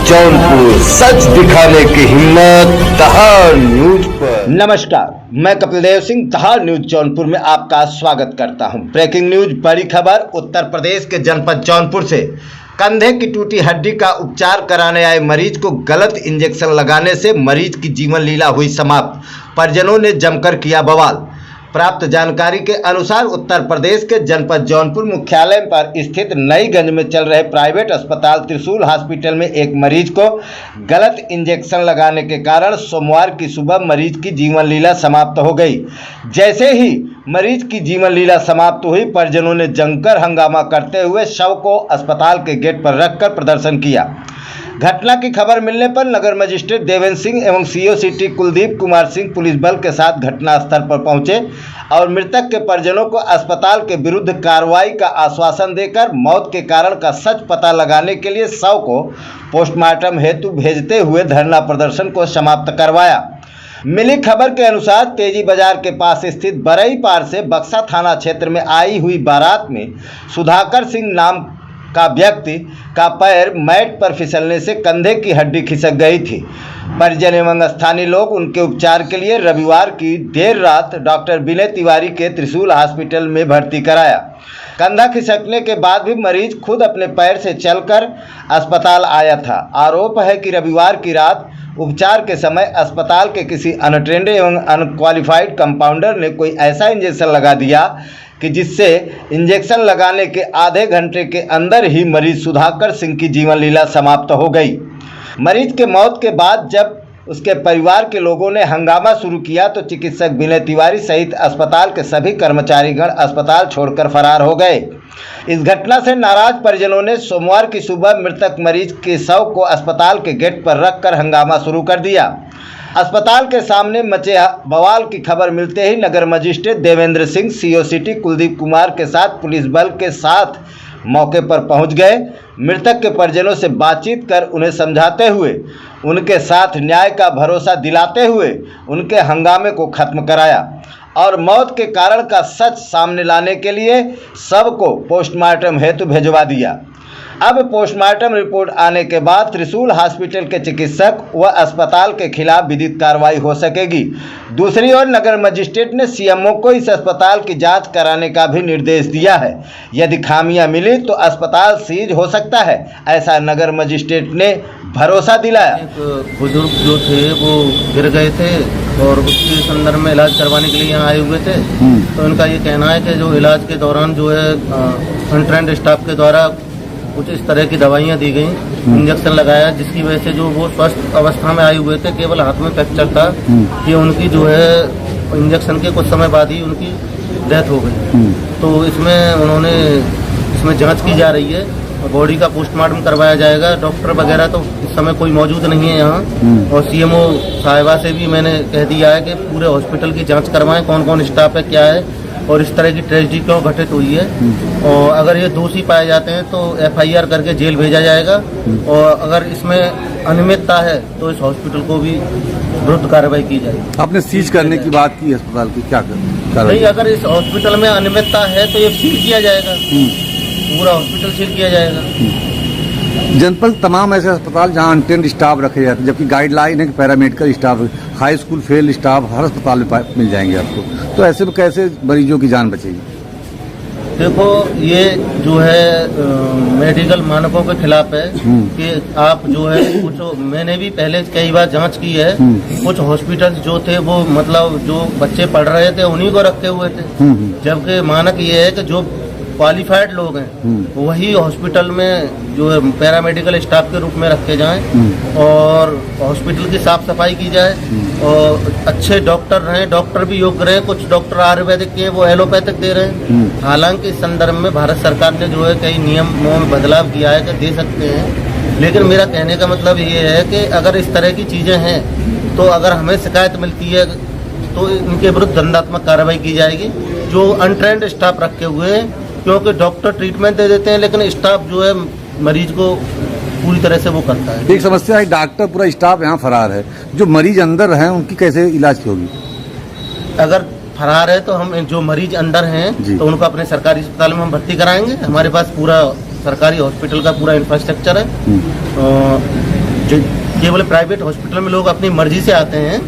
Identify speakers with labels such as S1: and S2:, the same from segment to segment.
S1: जौनपुर, सच दिखाने की हिम्मत दहाड़ न्यूज पर।
S2: नमस्कार, मैं कपिल देव सिंह दहाड़ न्यूज जौनपुर में आपका स्वागत करता हूं। ब्रेकिंग न्यूज, बड़ी खबर। उत्तर प्रदेश के जनपद जौनपुर से कंधे की टूटी हड्डी का उपचार कराने आए मरीज को गलत इंजेक्शन लगाने से मरीज की जीवन लीला हुई समाप्त। परिजनों ने जमकर किया बवाल। प्राप्त जानकारी के अनुसार उत्तर प्रदेश के जनपद जौनपुर मुख्यालय पर स्थित नईगंज में चल रहे प्राइवेट अस्पताल त्रिशूल हॉस्पिटल में एक मरीज को गलत इंजेक्शन लगाने के कारण सोमवार की सुबह मरीज की जीवन लीला समाप्त हो गई। जैसे ही मरीज की जीवन लीला समाप्त हुई, परिजनों ने जमकर हंगामा करते हुए शव को अस्पताल के गेट पर रखकर प्रदर्शन किया। घटना की खबर मिलने पर नगर मजिस्ट्रेट देवेंद्र सिंह एवं CO city Kuldeep Kumar Singh police बल के साथ घटनास्थल पर पहुंचे और मृतक के परिजनों को अस्पताल के विरुद्ध कार्रवाई का आश्वासन देकर मौत के कारण का सच पता लगाने के लिए शव को पोस्टमार्टम हेतु भेजते हुए धरना प्रदर्शन को समाप्त करवाया। मिली खबर के अनुसार तेजी बाजार के पास स्थित बरई पार से बक्सा थाना क्षेत्र में आई हुई बारात में सुधाकर सिंह नाम का व्यक्ति का पैर मैट पर फिसलने से कंधे की हड्डी खिसक गई थी। परिजन एवं स्थानीय लोग उनके उपचार के लिए रविवार की देर रात डॉक्टर विनय तिवारी के त्रिशूल हॉस्पिटल में भर्ती कराया। कंधा खिसकने के बाद भी मरीज खुद अपने पैर से चलकर अस्पताल आया था। आरोप है कि रविवार की रात उपचार के समय अस्पताल के किसी अनट्रेंड एवं अनक्वालिफाइड कंपाउंडर ने कोई ऐसा इंजेक्शन लगा दिया कि जिससे इंजेक्शन लगाने के आधे घंटे के अंदर ही मरीज सुधाकर सिंह की जीवन लीला समाप्त हो गई। मरीज के मौत के बाद जब उसके परिवार के लोगों ने हंगामा शुरू किया तो चिकित्सक विनय तिवारी सहित अस्पताल के सभी कर्मचारीगण अस्पताल छोड़कर फरार हो गए। इस घटना से नाराज परिजनों ने सोमवार की सुबह मृतक मरीज के शव को अस्पताल के गेट पर रखकर हंगामा शुरू कर दिया। अस्पताल के सामने मचे बवाल की खबर मिलते ही नगर magistrate Devendra Singh CO city Kuldeep Kumar के साथ पुलिस बल के साथ मौके पर पहुंच गए। मृतक के परिजनों से बातचीत कर उन्हें समझाते हुए उनके साथ न्याय का भरोसा दिलाते हुए उनके हंगामे को खत्म कराया और मौत के कारण का सच सामने लाने के लिए शव को पोस्टमार्टम हेतु भिजवा दिया। अब पोस्टमार्टम रिपोर्ट आने के बाद त्रिशूल हॉस्पिटल के चिकित्सक व अस्पताल के खिलाफ विधिक कार्रवाई हो सकेगी। दूसरी ओर नगर मजिस्ट्रेट ने सीएमओ को इस अस्पताल की जांच कराने का भी निर्देश दिया है। यदि खामियां मिली तो अस्पताल सीज हो सकता है, ऐसा नगर मजिस्ट्रेट ने भरोसा दिलाया।
S3: एक बुजुर्ग जो थे वो गिर गए थे और उसके संदर्भ में इलाज करवाने के लिए यहाँ आए हुए थे। तो उनका ये कहना है कि जो इलाज के दौरान जो है अनट्रेंड स्टाफ के द्वारा कुछ इस तरह की दवाइयाँ दी गई, इंजेक्शन लगाया, जिसकी वजह से जो वो स्वस्थ अवस्था में आए हुए थे, केवल हाथ में फ्रैक्चर था कि उनकी जो है इंजेक्शन के कुछ समय बाद ही उनकी डेथ हो गई। तो इसमें जांच की जा रही है, बॉडी का पोस्टमार्टम करवाया जाएगा। डॉक्टर वगैरह तो इस समय कोई मौजूद नहीं है यहाँ और सीएमओ साहिबा से भी मैंने कह दिया है कि पूरे हॉस्पिटल की जाँच करवाएं, कौन कौन स्टाफ है, क्या है और इस तरह की ट्रेजेडी क्यों घटित हुई है। और अगर ये दोषी पाए जाते हैं तो एफआईआर करके जेल भेजा जाएगा और अगर इसमें अनियमितता है तो इस हॉस्पिटल को भी विरुद्ध कार्रवाई की जाएगी।
S4: आपने सीज करने की बात की अस्पताल की, क्या
S3: नहीं, अगर इस हॉस्पिटल में अनियमितता है तो ये सील किया जाएगा, पूरा हॉस्पिटल सील किया जाएगा।
S4: जनपद तमाम ऐसे अस्पताल जहां अनट्रेंड स्टाफ रखे जाते हैं, जबकि गाइडलाइन है कि paramedical staff, high school fail staff हर अस्पताल में मिल जाएंगे आपको, तो ऐसे में कैसे मरीजों की जान बचेगी?
S3: देखो, ये जो है मेडिकल मानकों के खिलाफ है कि आप जो है कुछ, मैंने भी पहले कई बार जांच की है, कुछ हॉस्पिटल जो थे वो मतलब जो बच्चे पढ़ रहे थे उन्हीं को रखे हुए थे, जबकि मानक ये है कि जो क्वालिफाइड लोग हैं वही हॉस्पिटल में जो है पैरामेडिकल स्टाफ के रूप में रखे जाएं और हॉस्पिटल की साफ सफाई की जाए और अच्छे डॉक्टर रहें, डॉक्टर भी योग्य रहें। कुछ डॉक्टर आयुर्वेदिक के वो एलोपैथिक दे रहे हैं। हालांकि इस संदर्भ में भारत सरकार ने जो है कई नियमों में बदलाव किया है कि दे सकते हैं, लेकिन मेरा कहने का मतलब ये है कि अगर इस तरह की चीज़ें हैं तो अगर हमें शिकायत मिलती है तो इनके विरुद्ध दंडात्मक कार्रवाई की जाएगी। जो अनट्रेंड स्टाफ रखे हुए हैं, क्योंकि डॉक्टर ट्रीटमेंट दे देते हैं लेकिन स्टाफ जो है मरीज को पूरी तरह से वो करता है।
S4: एक समस्या है, डॉक्टर पूरा स्टाफ यहाँ फरार है, जो मरीज अंदर हैं उनकी कैसे इलाज होगी?
S3: अगर फरार है तो हम जो मरीज अंदर हैं तो उनको अपने सरकारी अस्पताल में हम भर्ती कराएंगे। हमारे पास पूरा सरकारी हॉस्पिटल का पूरा इंफ्रास्ट्रक्चर है। जो केवल प्राइवेट हॉस्पिटल में लोग अपनी मर्जी से आते हैं,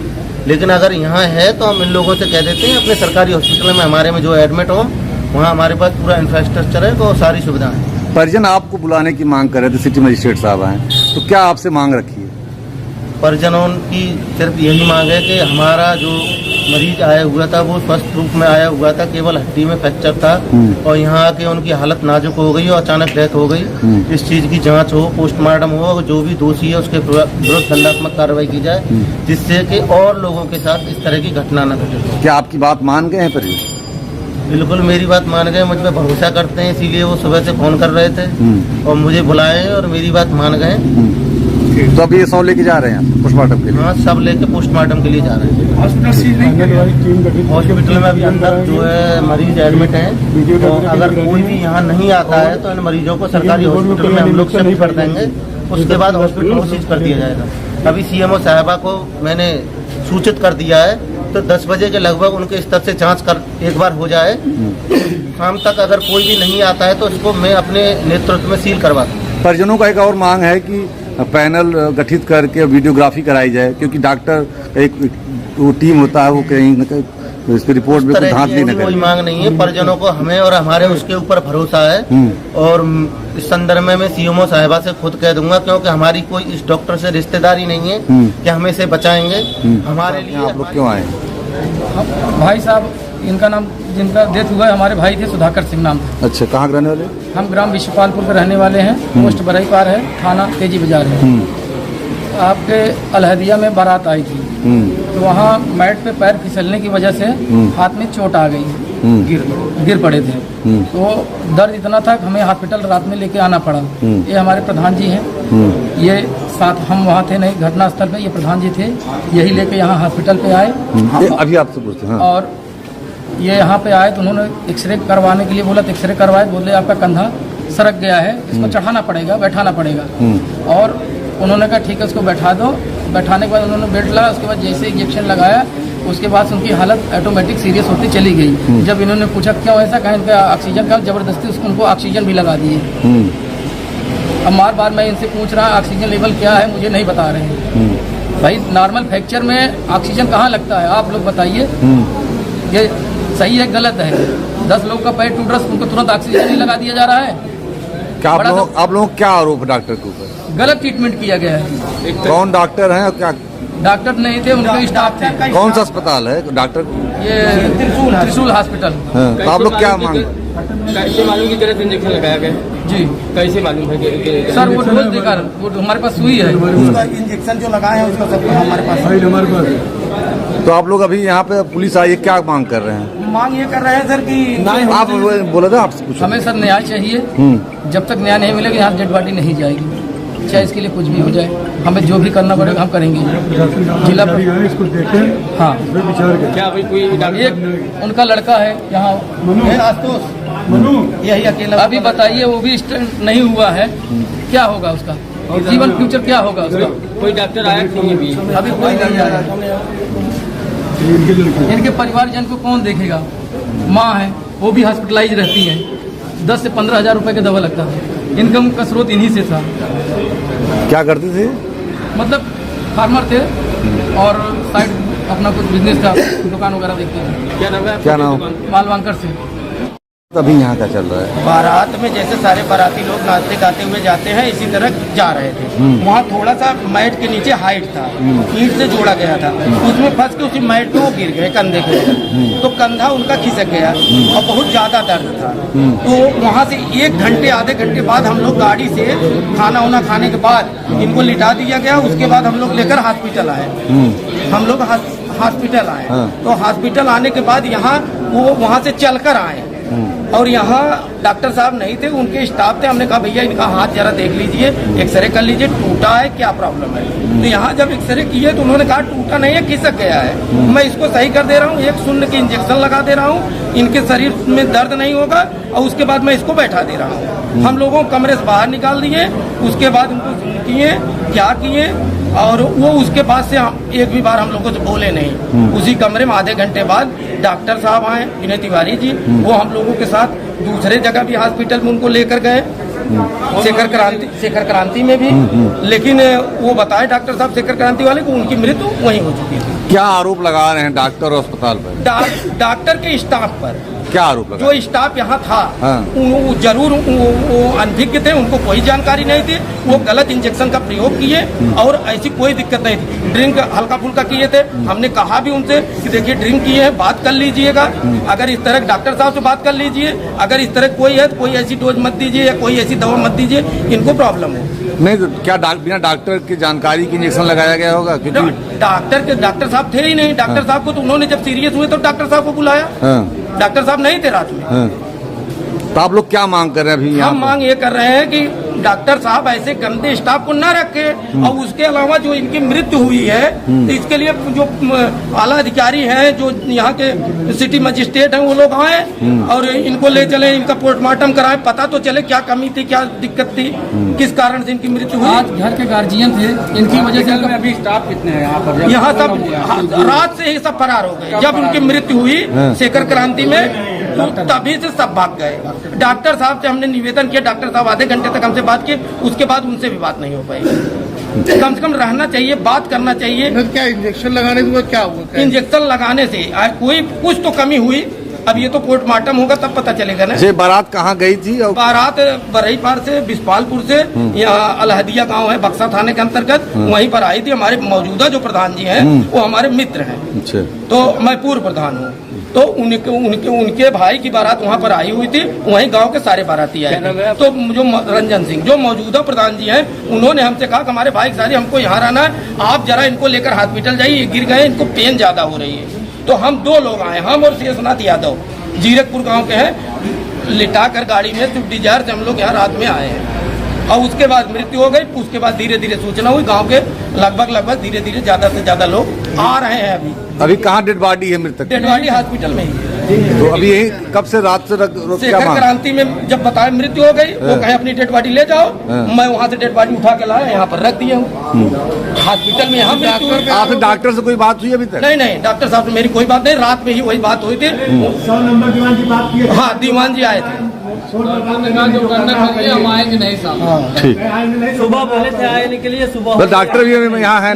S3: लेकिन अगर यहाँ है तो हम इन लोगों से कह देते हैं अपने सरकारी हॉस्पिटल में हमारे में जो एडमिट हो, वहाँ हमारे पास पूरा इंफ्रास्ट्रक्चर है, तो सारी सुविधाएं हैं।
S4: परिजन आपको बुलाने की मांग कर रहे थे, सिटी मजिस्ट्रेट साहब आए, तो क्या आपसे मांग रखी है?
S3: परिजनों की सिर्फ यही मांग है कि हमारा जो मरीज आया हुआ था वो स्वस्थ रूप में आया हुआ था, केवल हड्डी में फ्रैक्चर था और यहाँ आके उनकी हालत नाजुक हो गई और अचानक डेथ हो गई। इस चीज़ की जांच हो, पोस्टमार्टम हो और जो भी दोषी है उसके विरुद्ध दंडात्मक कार्रवाई की जाए, जिससे कि और लोगों के साथ इस तरह की घटना न घटे।
S4: क्या आपकी बात मान गए हैं परिजन?
S3: बिल्कुल मेरी बात मान गए, मुझ पर भरोसा करते हैं, इसीलिए वो सुबह से फोन कर रहे थे और मुझे बुलाए और मेरी बात मान गए।
S4: तो अभी ये 100 लेके जा रहे हैं पोस्टमार्टम के लिए?
S3: हाँ, सब लेके पोस्टमार्टम के लिए जा रहे हैं। हॉस्पिटल में अभी अंदर जो है मरीज एडमिट हैं, तो अगर कोई भी यहाँ नहीं आता है तो इन मरीजों को सरकारी हॉस्पिटल में हम लोग शिफ्ट कर देंगे, उसके बाद हॉस्पिटल को सीज कर दिया जाएगा। अभी सीएमओ साहिबा को मैंने सूचित कर दिया है, तो 10 बजे के लगभग उनके स्तर से जांच कर एक बार हो जाए, शाम तक अगर कोई भी नहीं आता है तो इसको मैं अपने नेतृत्व में सील करवा दूँ।
S4: परिजनों का एक और मांग है कि पैनल गठित करके वीडियोग्राफी कराई जाए, क्योंकि डॉक्टर एक वो टीम होता है, वो कहीं न कहीं इसकी रिपोर्ट में कुछ धांधली न करे।
S3: कोई मांग नहीं है, परिजनों को हमें और हमारे उसके ऊपर भरोसा है और इस संदर्भ में मैं सीएमओ साहिबा से खुद कह दूंगा, क्योंकि हमारी कोई इस डॉक्टर से रिश्तेदारी नहीं है कि हमें से बचाएंगे। हमारे लिए
S4: आप लोग क्यों आए?
S5: भाई साहब, इनका नाम जिनका डेथ हुआ है हमारे भाई थे, सुधाकर सिंह नाम था।
S4: अच्छा, कहाँ के रहने वाले?
S5: हम ग्राम विश्वपालपुर के रहने वाले हैं, पोस्ट बरई पार है, थाना तेजी बाजार है। आपके अलहदिया में बारात आई थी, तो वहाँ मैट पे पैर फिसलने की वजह से हाथ में चोट आ गई, गिर पड़े थे। तो दर्द इतना था कि हमें हॉस्पिटल रात में लेके आना पड़ा। ये हमारे प्रधान जी हैं, ये साथ हम वहाँ थे नहीं घटनास्थल पे, ये प्रधान जी थे, यही लेके यहाँ हॉस्पिटल पे आए।
S4: अभी आपसे पूछते हैं।
S5: और ये यहाँ पे आए तो उन्होंने एक्सरे करवाने के लिए बोला, तो एक्सरे करवाए, बोले आपका कंधा सरक गया है, इसको चढ़ाना पड़ेगा, बैठाना पड़ेगा। और उन्होंने कहा ठीक है, उसको बैठा दो। बैठाने के बाद उन्होंने बेड लगाया, उसके बाद जैसे इंजेक्शन लगाया, उसके बाद उनकी हालत ऑटोमेटिक सीरियस होती चली गई। जब इन्होंने पूछा क्यों ऐसा, कहा इनका ऑक्सीजन का जबरदस्ती उनको ऑक्सीजन भी लगा दिए। अब बार बार मैं इनसे पूछ रहा ऑक्सीजन लेवल क्या है, मुझे नहीं बता रहे हैं। भाई नॉर्मल फ्रैक्चर में ऑक्सीजन कहाँ लगता है, आप लोग बताइए, ये सही है गलत है? 10 लोगों का पैर टूट रहा है, उनको तुरंत ऑक्सीजन नहीं लगा दिया जा रहा है।
S4: क्या आप लोगों क्या आरोप है डॉक्टर के ऊपर?
S5: गलत ट्रीटमेंट किया गया है।
S4: कौन डॉक्टर हैं और क्या?
S5: डॉक्टर नहीं थे, उनके स्टाफ थे।
S4: कौन सा अस्पताल है डॉक्टर?
S5: ये त्रिशूल हॉस्पिटल।
S4: तो आप लोग क्या मांग?
S6: कैसे मालूम की गलत इंजेक्शन लगाया गया?
S5: जी
S6: कैसे मालूम है कि
S5: सर वो डोज देकर, वो हमारे पास सुई है,
S3: उसका इंजेक्शन जो लगाए हैं उसका सब हमारे पास।
S4: तो आप लोग अभी यहाँ पे पुलिस आई है, क्या मांग कर रहे हैं?
S3: मांग ये कर रहे हैं सर कि
S4: आप बोला था आपसे कुछ?
S5: हमें सर न्याय चाहिए। जब तक न्याय नहीं मिलेगा यहाँ डेड बॉडी नहीं जाएगी, चाहे इसके लिए कुछ भी हो जाए। हमें जो भी करना पड़ेगा हम करेंगे। जिला हाँ,
S6: क्या अभी कोई
S5: एक उनका लड़का है यहाँ आशुतोष, यही अकेला। अभी बताइए, वो भी स्टैंड नहीं हुआ है, क्या होगा उसका जीवन, फ्यूचर क्या होगा उसका?
S6: कोई डॉक्टर आया नहीं अभी?
S5: अभी कोई नहीं आया। इनके परिवारजन को कौन देखेगा? माँ है, वो भी हॉस्पिटलाइज रहती हैं, 10 से 15 हज़ार रुपए का दवा लगता है। इनकम का स्रोत इन्हीं से था।
S4: क्या करते थे?
S5: मतलब फार्मर थे और साइड अपना कुछ बिजनेस का दुकान वगैरह देखते थे।
S6: क्या नाम है?
S4: क्या नाम?
S5: मालवांकर से।
S4: अभी यहाँ क्या चल रहा है?
S7: बारात में जैसे सारे बाराती लोग नाचते गाते हुए जाते हैं, इसी तरह जा रहे थे। वहाँ थोड़ा सा मैट के नीचे हाइट था, ईंट से जोड़ा गया था, उसमें फंस के उसी मैट पे वो गिर गए कंधे के ऊपर, तो कंधा उनका खिसक गया और बहुत ज्यादा दर्द था। तो वहाँ से 1 घंटे आधे घंटे बाद हम लोग गाड़ी से खाना वाना खाने के बाद इनको लिटा दिया गया। उसके बाद हम लोग लेकर हॉस्पिटल आए। हम लोग हॉस्पिटल आए, तो हॉस्पिटल आने के बाद यहाँ वो वहाँ से चलकर आए और यहाँ डॉक्टर साहब नहीं थे, उनके स्टाफ थे। हमने कहा भैया इनका हाथ जरा देख लीजिए, एक्सरे कर लीजिए, टूटा है, क्या प्रॉब्लम है? तो यहाँ जब एक्सरे किए तो उन्होंने कहा टूटा नहीं है, खिसक गया है, मैं इसको सही कर दे रहा हूँ, एक शून्य की इंजेक्शन लगा दे रहा हूँ, इनके शरीर में दर्द नहीं होगा और उसके बाद मैं इसको बैठा दे रहा हूँ। हम लोगों को कमरे से बाहर निकाल दिए, उसके बाद उनको किए क्या किए, और वो उसके बाद से एक भी बार हम लोगों से बोले नहीं। उसी कमरे में आधे घंटे बाद डॉक्टर साहब आए, विनय तिवारी जी, वो हम लोगों के साथ दूसरे जगह भी हॉस्पिटल में उनको लेकर गए। शेखर क्रांति में भी। लेकिन वो बताए डॉक्टर साहब शेखर क्रांति वाले को उनकी मृत्यु वहीं हो चुकी थी।
S4: क्या आरोप लगा रहे हैं डॉक्टर और अस्पताल पर?
S7: डॉक्टर के स्टाफ पर
S4: क्या आरोप लगा?
S7: जो स्टाफ यहाँ था
S4: हाँ।
S7: वो जरूर वो अनभिज्ञ थे, उनको कोई जानकारी नहीं थी, वो गलत इंजेक्शन का प्रयोग किए और ऐसी कोई दिक्कत नहीं थी। ड्रिंक हल्का फुल्का किए थे, हमने कहा भी उनसे कि देखिए ड्रिंक किए हैं, बात कर लीजिएगा, अगर इस तरह डॉक्टर साहब से बात कर लीजिए, अगर इस तरह कोई है तो कोई ऐसी डोज मत दीजिए या कोई ऐसी दवा मत दीजिए, इनको प्रॉब्लम हो।
S4: नहीं तो क्या बिना डॉक्टर की जानकारी की इंजेक्शन लगाया गया होगा? क्योंकि
S7: डॉक्टर साहब थे ही नहीं, डॉक्टर साहब को तो उन्होंने जब सीरियस हुए तो डॉक्टर साहब को बुलाया, डॉक्टर साहब नहीं थे रात में।
S4: तो आप लोग क्या मांग कर रहे हैं अभी?
S7: हम मांग ये कर रहे हैं कि डॉक्टर साहब ऐसे गंदे स्टाफ को न रखे और उसके अलावा जो इनकी मृत्यु हुई है तो इसके लिए जो आला अधिकारी हैं, जो यहाँ के सिटी मजिस्ट्रेट हैं, वो लोग आए और इनको ले चले, इनका पोस्टमार्टम कराए, पता तो चले क्या कमी थी, क्या दिक्कत थी, किस कारण से इनकी मृत्यु हुई।
S5: आज घर के गार्जियन थे, इनकी वजह से अभी स्टाफ कितने हैं यहाँ पर?
S7: यहाँ सब रात से ही सब फरार हो गए। जब उनकी मृत्यु हुई शेखर क्रांति में तो तभी से सब भाग गए। डॉक्टर साहब से हमने निवेदन किया, डॉक्टर साहब आधे घंटे तक हमसे बात की, उसके बाद उनसे भी बात नहीं हो पाई। कम से कम रहना चाहिए, बात करना चाहिए।
S8: क्या इंजेक्शन लगाने के बाद क्या हुआ?
S7: इंजेक्शन लगाने से कोई कुछ तो कमी हुई, अब ये तो पोस्टमार्टम होगा तब पता चलेगा ना।
S4: ये बारात कहाँ गई थी? और
S7: बारात बरही पार से, बिस्पालपुर से, यहाँ अलहदिया गांव है बक्सा थाने के अंतर्गत, वहीं पर आई थी। हमारे मौजूदा जो प्रधान जी हैं वो हमारे मित्र हैं,
S4: अच्छा,
S7: तो मैं पूर्व प्रधान हूँ, तो उनके भाई की बारात वहाँ पर आई हुई थी, वहीं गांव के सारे बाराती आए थे। तो जो रंजन सिंह जो मौजूदा प्रधान जी हैं, उन्होंने हमसे कहा कि हमारे भाई सारी हमको यहाँ रहना है, आप जरा इनको लेकर हॉस्पिटल जाइए, गिर गए, इनको पेन ज्यादा हो रही है। तो हम 2 लोग आए, हम और शेषनाथ यादव, जीरकपुर गांव के हैं, लिटा कर गाड़ी में स्विफ्ट डिजायर से हम लोग यहाँ रात में आए हैं और उसके बाद मृत्यु हो गई। उसके बाद धीरे धीरे सूचना हुई, गांव के लगभग धीरे धीरे ज्यादा से ज्यादा लोग आ रहे हैं।
S4: अभी कहाँ डेड बॉडी है मृतक?
S7: डेड बॉडी हॉस्पिटल में ही है।
S4: तो अभी यही कब से रात से
S7: शेखर क्रांति में जब बताया मृत्यु हो गई, वो कहे अपनी डेड बॉडी ले जाओ, मैं वहाँ से डेड बॉडी उठा के लाया, यहाँ पर रख दिया हूँ हॉस्पिटल में। यहाँ
S4: आपसे डॉक्टर से कोई बात हुई अभी तक?
S7: नहीं, डॉक्टर साहब से मेरी कोई बात नहीं, रात में ही वही बात हुई थी। 100 नंबर दीवान जी बात की? हाँ, दीवान जी आए थे।
S5: हम आएंगे नहीं साहब,
S4: ठीक,
S6: सुबह बोले थे आने के लिए, सुबह
S4: डॉक्टर भी यहाँ है।